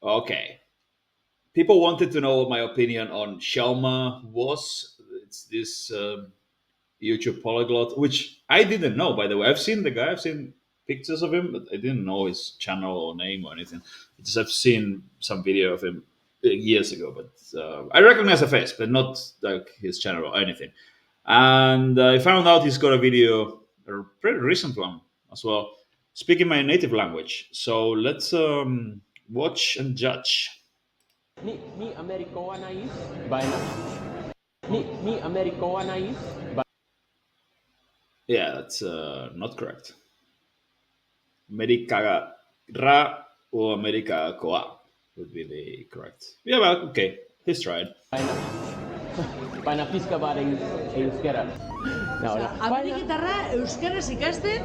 Okay. People wanted to know what my opinion on Xiaoma was. It's this YouTube polyglot, which I didn't know, by the way. I've seen the guy, I've seen pictures of him, but I didn't know his channel or name or anything. Just I've seen some video of him years ago, but I recognize the face, but not like his channel or anything. And I found out he's got a video, a pretty recent one as well, speaking my native language. So let's watch and judge. Ni Ameriko Anais, Baina. Ni Ameriko Anais, Yeah, that's not correct. America Ra or America Koa would be the correct. Yeah, well, okay. He's tried. Baina. Baina pizka baten euskera. Na, hola. Ameriketarra euskaraz ikasten.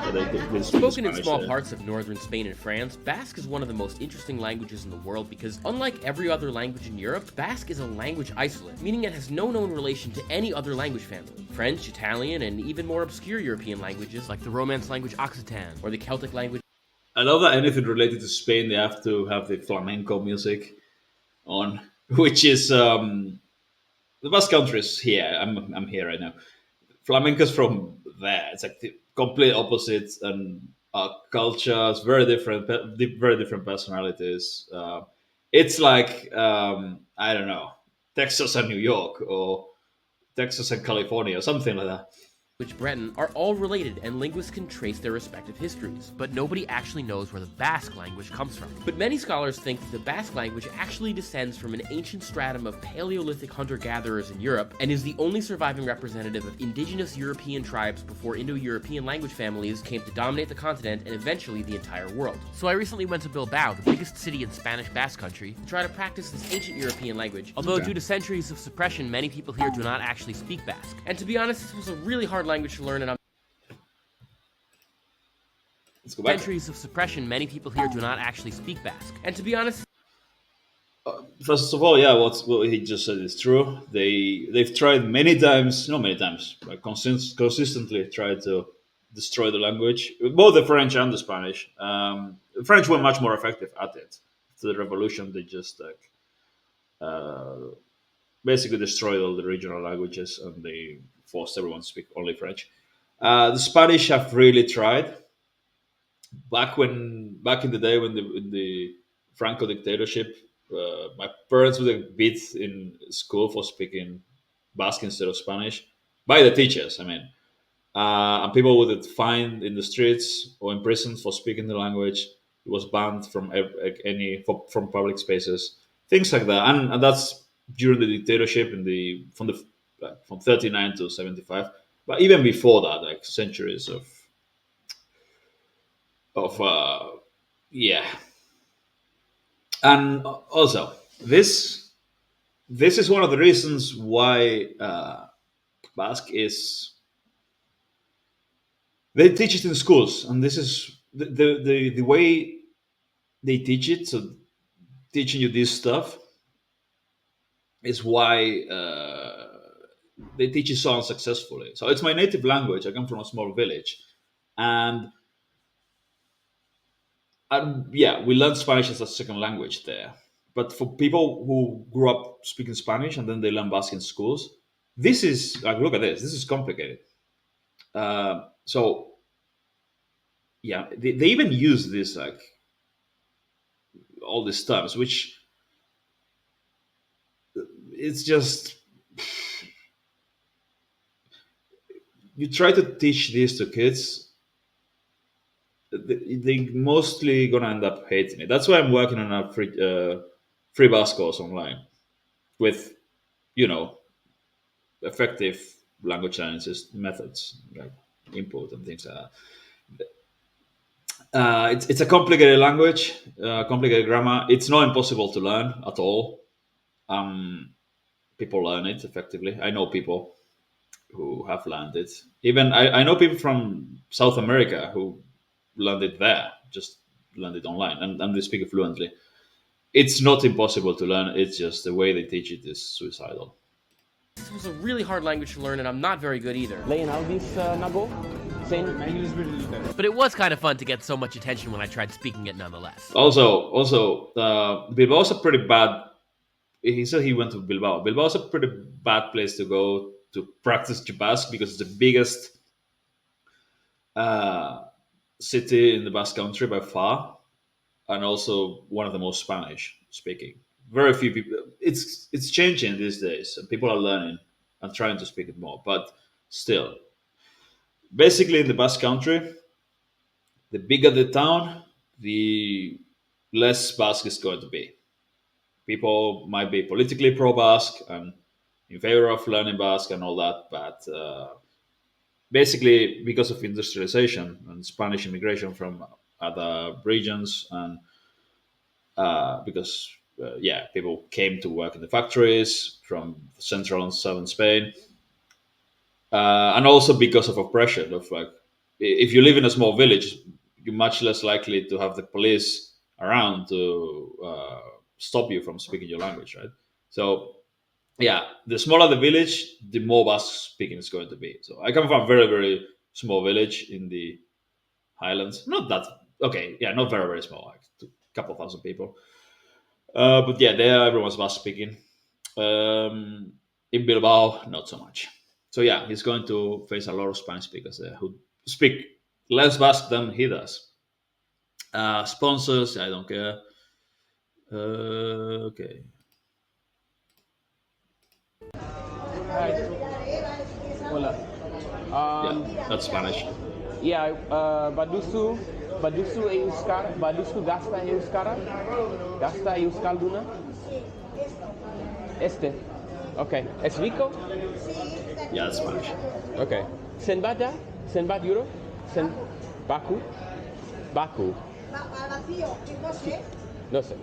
But they could speak Spoken in Spanish small there. parts of northern Spain and France, Basque is one of the most interesting languages in the world because, unlike every other language in Europe, Basque is a language isolate, meaning it has no known relation to any other language family. French, Italian, and even more obscure European languages like the Romance language Occitan or the Celtic language I love that anything related to Spain, they have to have the flamenco music on, which is the Basque country is here. I'm here right now. Flamenco's from there. It's like the complete opposite, and culture is very different. Very different personalities. It's like I don't know, Texas and New York, or Texas and California, or something like that. Breton are all related and linguists can trace their respective histories, but nobody actually knows where the Basque language comes from. But many scholars think that the Basque language actually descends from an ancient stratum of Paleolithic hunter-gatherers in Europe and is the only surviving representative of indigenous European tribes before Indo-European language families came to dominate the continent and eventually the entire world. So I recently went to Bilbao, the biggest city in Spanish Basque country, to try to practice this ancient European language, although due to centuries of suppression, many people here do not actually speak Basque. And to be honest, this was a really hard language to learn, and I'm Let's go back. centuries of suppression, many people here do not actually speak Basque. And to be honest, First of all, yeah, what he just said is true. They've tried many times, not many times, but consistently tried to destroy the language. Both the French and the Spanish. The French were much more effective at it. After the revolution, they just like basically destroyed all the regional languages and they forced everyone to speak only French. The Spanish have really tried. Back in the day when the Franco dictatorship, my parents would get beat in school for speaking Basque instead of Spanish by the teachers. I mean, and people would get fined in the streets or in prisons for speaking the language. It was banned from from public spaces, things like that, and that's during the dictatorship in the from 39 to 75. But even before that, like centuries of yeah. And also this is one of the reasons why Basque is they teach it in schools, and this is the way they teach it. So teaching you this stuff is why they teach it so unsuccessfully. So it's my native language. I come from a small village, and yeah, we learn Spanish as a second language there. But for people who grew up speaking Spanish and then they learn Basque in schools, this is like look at this. This is complicated. So yeah, they even use this like all these terms, which it's just you try to teach this to kids, they mostly gonna end up hating it. That's why I'm working on a free Basque course online with you know effective language analysis methods like input and things like that. It's a complicated language, complicated grammar. It's not impossible to learn at all. Um, People learn it effectively. I know people who have learned it. Even I know people from South America who learned it there, just learned it online, and they speak it fluently. It's not impossible to learn. It's just the way they teach it is suicidal. this was a really hard language to learn, and I'm not very good either. Leien Audis, Nago? Zen. But it was kind of fun to get so much attention when I tried speaking it nonetheless. Also, Bilbao is a pretty bad. He said he went to Bilbao. Bilbao is a pretty bad place to go to practice Basque because it's the biggest city in the Basque country by far, and also one of the most Spanish speaking. Very few people. It's changing these days, and people are learning and trying to speak it more. But still, basically, in the Basque country, the bigger the town, the less Basque is going to be. People might be politically pro-Basque and in favor of learning Basque and all that, but basically because of industrialization and Spanish immigration from other regions, and because yeah, people came to work in the factories from central and southern Spain, and also because of oppression of like, if you live in a small village, you're much less likely to have the police around to stop you from speaking your language, right? So yeah, the smaller the village, the more Basque speaking it's going to be. So I come from a very, very small village in the Highlands. Not that okay, yeah, not very, very small, like a couple thousand people. But yeah, there everyone's Basque speaking. In Bilbao, not so much. So yeah, he's going to face a lot of Spanish speakers there who speak less Basque than he does. Sponsors, I don't care. Okay. Hi. Hola. Yeah, that's Spanish. Yeah, badusu euskara, badusu gasta euskara, gasta euskalduna. Este. Okay. Es rico? Yeah, that's Spanish. Okay. Senbata? Senbat euro? Sen Baku? Baku. No sé.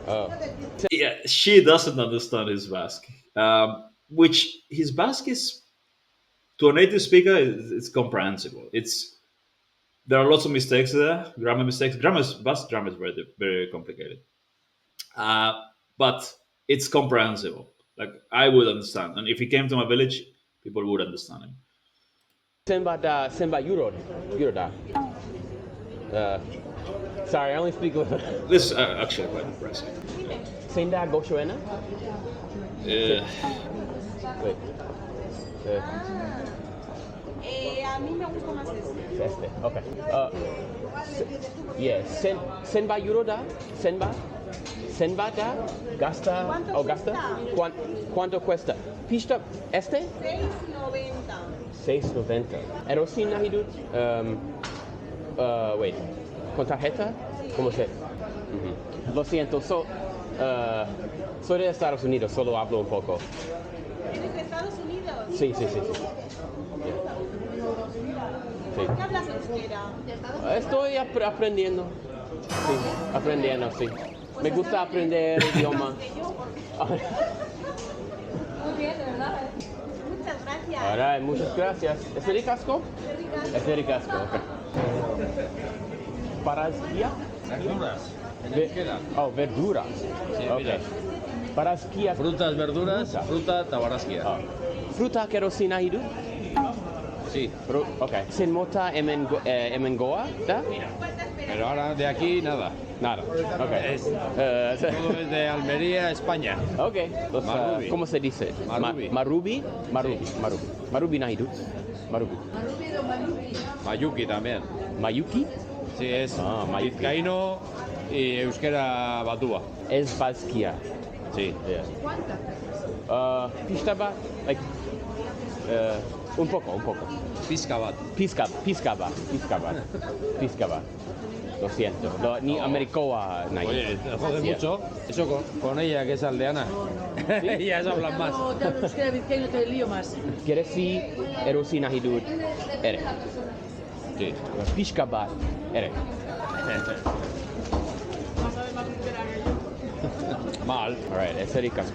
Oh. Yeah, she doesn't understand his Basque, which his Basque is to a native speaker it's comprehensible. It's there are lots of mistakes there, grammar mistakes. Basque grammar is very very complicated, but it's comprehensible. Like I would understand, and if he came to my village, people would understand him. Senbat euro. Euro. Sorry, I only speak with. This is actually quite impressive. Senda Goshoena? Uh, Wait. A mí me gusta más este. Este. Okay. Yeah. Senba euro da? Senba? Senba da? Gasta? ¿Cuánto Oh, gasta? cuesta? ¿Cuánto cuesta? Pista? Este? 6.90. 6.90. Erosin Nahidut? Wait. ¿Con tarjeta? ¿Cómo se? Lo siento, soy de Estados Unidos, solo hablo un poco. ¿Eres de Estados Unidos? Sí. Sí. ¿Qué hablas euskera? Estoy aprendiendo. Sí, aprendiendo, sí. Me gusta aprender idioma. Muy bien, de verdad. Muchas gracias. Ahora, muchas gracias. ¿Es de Ricasco? Es de Ricasco, ok. ¿Parasquía? Verduras. Oh, verduras. Sí, Ok. mira. Parasquía. Frutas, verduras, fruta, tabarasquia. Oh. Fruta kerosina hidu? Sí, Ok. Sin mota emengoa, ¿da? pero ahora de aquí nada. Nada. Ok. Todo es de Almería, España. Ok. Los, Marubi. ¿Cómo se dice? Marubi. Marubi. Marubi nahidu. Marubi. Mayuki también. Mayuki? Sí, es Mayuki. vizcaíno y euskera batúa. Es Basquia. Sí. Yeah. Pistaba, like, un poco. Piscabat. Piscaba. Lo siento. Ni Americoa nahidu. Oye, te jode Yeah. mucho. Eso con ella, que es aldeana. Ellas hablan más. No, te hablo euskera vizcaíno, te lío más. ¿Quieres si erosina hidud? Ere. Sí. Piscaba. Ere. Mal. Alright, ez erikaz.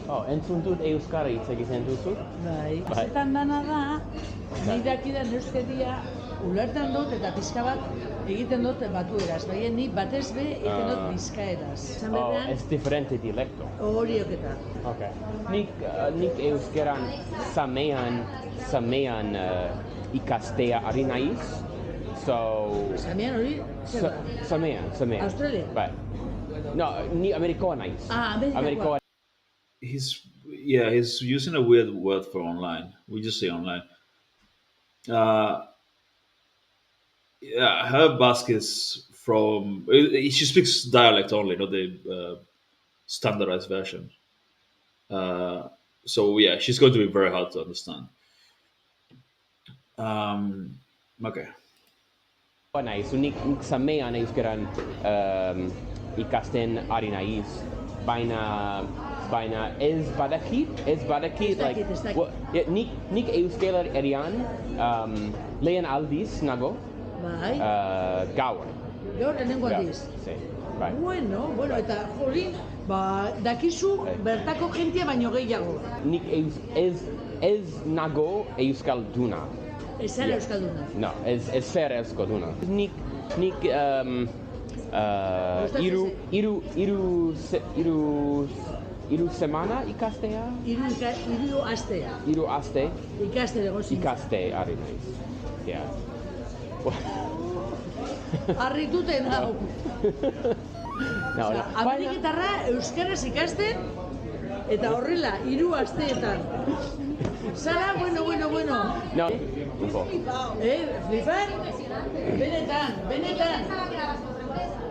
Oh, entzun dut euskara hitz egiten duzu? Bai, Bai. ezetan dana da, nik dakidan euskeria ulertan dut eta pixka bat egiten dut batueraz, baina ni batez be egiten dut bizkaeraz. Esan Oh, berean, es diferente dialecto. horiok eta. Okay. Nik euskeran samean ikastea arinaiz. So, Samean hori, zer da? Samean. Australia? Bai. No, ni Amerikoa naiz. Amerikoa. He's using a weird word for online. We just say online. Uh, yeah, her Basque is from. She speaks dialect only, not the standardized version. Uh, so yeah, she's going to be very hard to understand. Okay. Naiz, nik samean euskaran ikasten arinaiz. Baina ez badakit, Ez dakit. nik euskal erian lehen aldiz nago Bai, gaur. gaur lehenengo aldiz. Sí, bai. Bueno, eta jorin, dakizu bertako jentia baino gehiago. Nik ez nago euskalduna. Ez zara euskalduna. No, ez fer euskalduna. Nik iru semana ikastea? Hiru astea. Iru aste Ikaste negozio. ikaste ari naiz. Yeah. Harrituten hau. No, Ameriketarra euskaraz ikasten eta horrela hiru asteetan. Zara, bueno. No, un poco. Flipar? Benetan.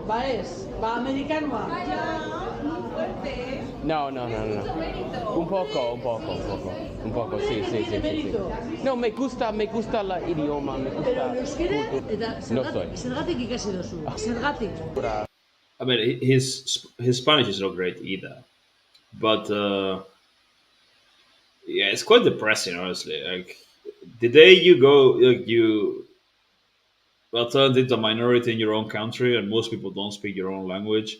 Ba ez, amerikanoa. No. Un poco, sí. No, me gusta la idioma, me gusta. Pero euskera eta No soy. zergatik ikasi duzu? Zergatik? I mean, his Spanish is not great either, but yeah, it's quite depressing, honestly. Like the day you go, like you well turned into a minority in your own country, and most people don't speak your own language,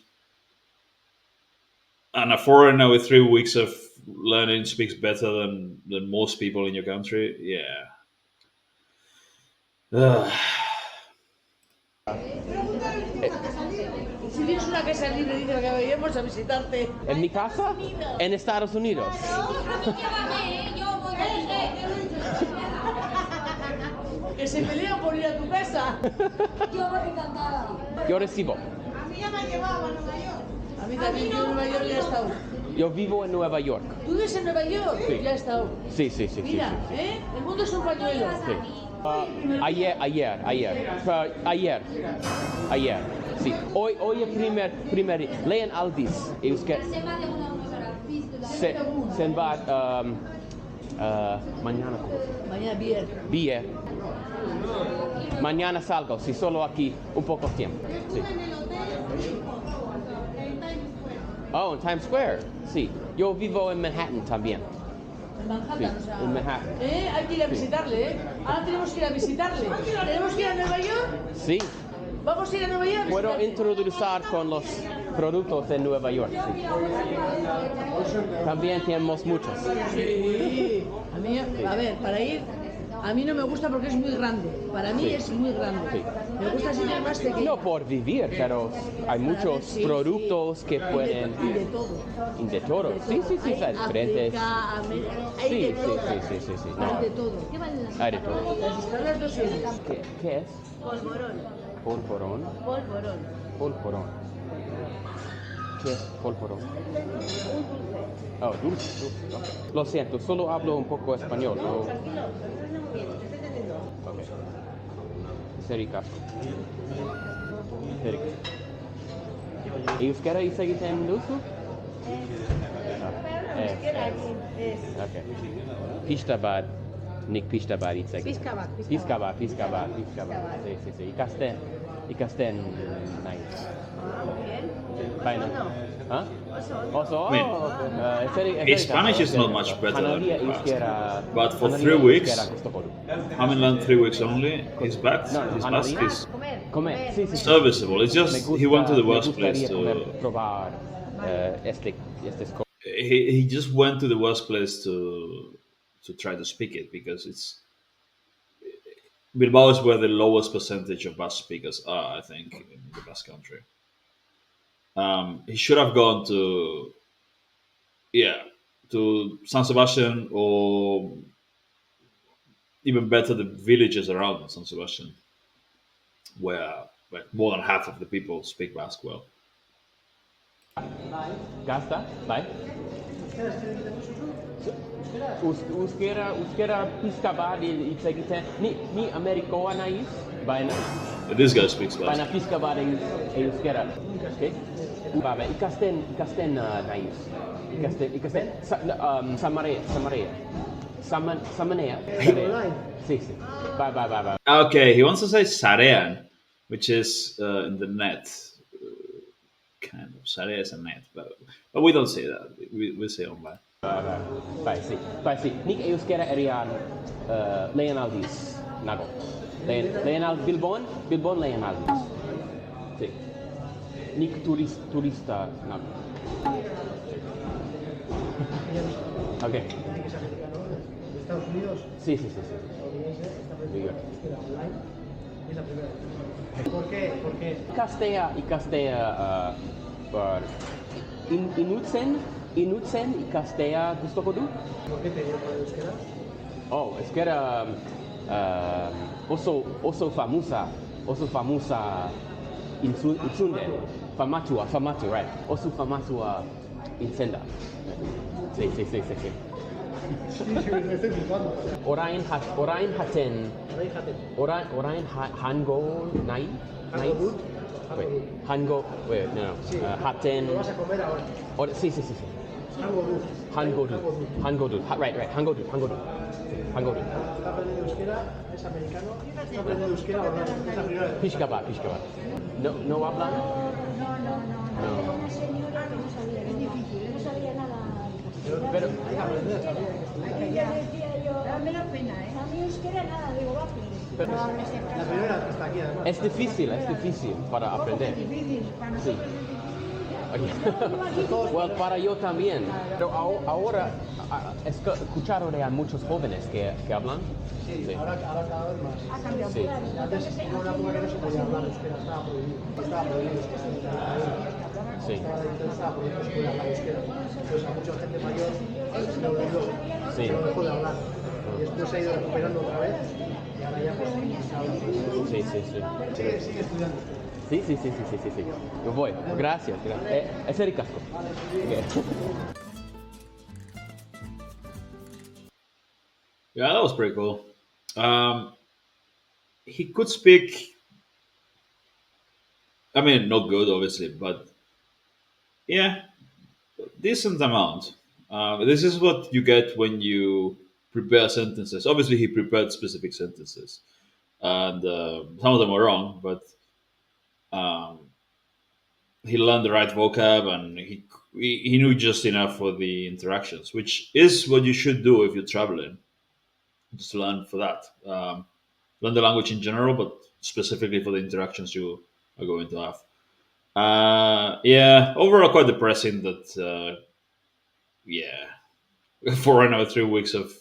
and a foreigner with 3 weeks of learning speaks better than most people in your country. Yeah. Si tienes una casa libre, dice que vayamos a visitarte. ¿En mi casa? En Estados Unidos. Que se pelean por ir a tu casa. Yo voy encantada. Yo recibo. A mí ya me ha llevado a Nueva York. A mí también, yo en Nueva York ya he estado. Yo vivo en Nueva York. ¿Tú vives en Nueva York? Sí. Ya he estado. Sí. Mira, el mundo es un pañuelo. Sí. Ayer. Sí. Hoy primer leen aldiz. Sen bat mañana. Mañana bien. Bien. Mañana salgo, si solo aquí un poco tiempo. Sí. Oh, en Times Square. Sí. Yo vivo en Manhattan también. En Manhattan, Sí, o sea. en Manhattan. Hay que ir a visitarle, Ahora tenemos que ir a visitarle. ¿Tenemos que ir a Nueva York? Sí. ¿Vamos a ir a Nueva York? Puedo introducir con los productos en Nueva York. Sí. También tenemos muchos. Sí. A ver, para ir, a mí no me gusta porque es muy grande. Para mí Sí. es muy grande. Sí. Me gusta sitios más pequeños. No por vivir, pero hay muchos Sí, productos que pueden Y de todo. y de todo. Sí, Hay diferentes. África, América, hay Sí, de todo. sí. Hay de todo. Hay de todo. Las escalas dos sillas. ¿Qué es? Polvorón. Polvorón. Polvorón. ¿Qué es polvorón? Oh, dulce. Ok. Lo siento, solo hablo un poco español. No. Ok. Serika. Euskara hitz egiten duzu? Okay. Pista bat, nik pista bat hitz egiten. Pizka bat. Sí. Ikasten nahi. Baina. Huh? Also, I mean, his Spanish is not much better than mine. But for 3 weeks, I'm in London 3 weeks only. He's back. His Basque is serviceable. It's just he went to the worst place to. probar este He just went to the worst place to try to speak it because it's Bilbao is where the lowest percentage of Basque speakers are, I think, in the Basque country. He should have gone to San Sebastian or even better the villages around San Sebastian, where like more than half of the people speak Basque well. Gazta, bai? Euskera pizka bat hitz egiten, ni Amerikoa naiz, baina This guy speaks baina Basque. pizka bat euskera. Okay? Ikasten naiz. Ikasten, Samarea. Samanea. Sí, sí. Bye. Okay, he wants to say Sarean, which is in the net. Kind of. Sarea is a net, but we don't say that. We say online. Bai, sí. Nik euskera erian lehen aldiz nago. Lehen aldiz, Bilbon lehen aldiz. Sí. Nik turista nago. Okay. Estados Unidos. Sí. New York. Es la primera. ¿Por qué? Porque Ikastea inutzen ikastea gustuko du? ¿por qué te dio por euskera? Oh, euskera oso famosa intzunden. Famatu, right. Oso famatua intzenda. Sí. Estoy flipando. Orain hango nai? Hango. Wait, hango, wait, no. Haten. Lo vas a comer ahora. Sí. Hango. Hangodu. Right. Hangodu. Está aprendiendo euskera, es americano. Está aprendiendo euskera ahora. Es la primera vez. Pishkabat. No hablan? No. Era una señora que no sabía nada. No sabía nada. Pero Hay que aprender también. Ella decía yo, dame la pena, ¿eh? A mí euskera nada, digo, va, pero no hables en La casa. primera que está aquí además. es difícil para aprender. Difícil, para nosotros es difícil. Well, para yo también. Pero ahora escucharon a muchos jóvenes que hablan. Sí, ahora cada vez más. Ha cambiado, Sí. claro. Antes Entonces, hubo una época que no se podía hablar euskera, estaba prohibido. Sí. Estaba prohibido escuela para euskera. Entonces a mucha gente mayor se lo olvidó, Sí. se lo dejó de hablar. Y después se ha ido recuperando otra vez y ahora ya pues se habla. Sí. Sigue estudiando. Sí. Yo voy. Gracias. Es el casco. Yeah, that was pretty cool. He could speak. I mean, not good, obviously, but yeah, decent amount. This is what you get when you prepare sentences. Obviously, he prepared specific sentences, and some of them were wrong, but um, he learned the right vocab, and he knew just enough for the interactions, which is what you should do if you're traveling. Just learn for that. Learn the language in general, but specifically for the interactions you are going to have. Yeah, overall quite depressing that. Yeah, 4 3 weeks of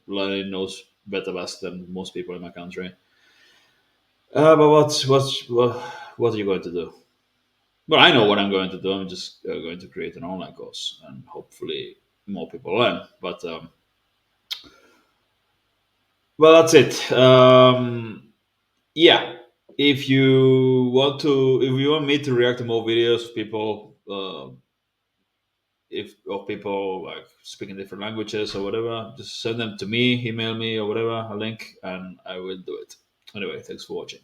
learning knows better Basque than most people in my country. But what are you going to do? Well, I know what I'm going to do. I'm just going to create an online course, and hopefully more people learn. But well, that's it. Yeah, if you want me to react to more videos of people, if of people like speaking different languages or whatever, just send them to me, email me or whatever, a link, and I will do it. Anyway, thanks for watching.